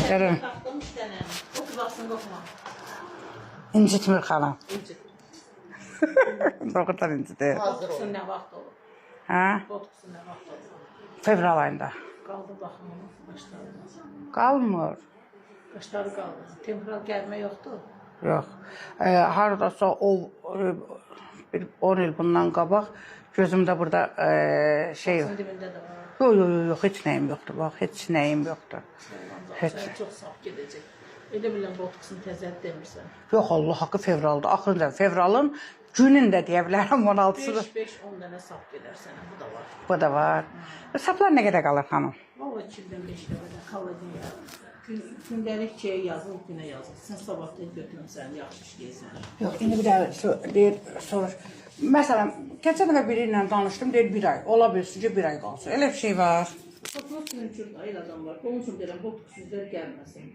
Gəlin. Taxdım bir dənə. Otur baxsın qoxma. İncitmir xanım. İncitmir. Doğrudan incitir. Botoksun nə vaxt olur? Hə? Botoksun nə vaxt olur? Fevral ayında. Qaldı baxım onun başlarına. Qalmır. Başları qaldı. Temporal gəlmə yoxdur. Yox. Haradasa o bir 10 il bundan qabaq gözümdə burada şey yox. Başın dibində də var. Yox, heç nəyim yoxdur. Bax, heç nəyim yoxdur. Heç. Sən çox saf gedəcək. Elə bilən botoksun təzəd demirsən. Yox, Allah haqqı fevralda. Axırında fevralın günündə deyə bilərəm 16-sında. 5-10 dənə saf gedər sənə. Bu da var. Bu da var. Saplar nə qədər qalır xanım? Valla 2-dən 5 dəfədə kaladin ya. Gündəlik şey yazıl, günə yazıl. Sən sabahdan götürmüsən, yaxşı işləyirsən. Yox, indi bir daha deyir, soruş. Məsələn, keçən dəfə biri ilə danışdım, deyir 1 ay. Ola bilsin ki, 1 ay qalsın. Elə bir şey var. Fotoğraf sürücü ayıl adam var. Onun üçün deyirəm, botoksuzlar gəlməsin.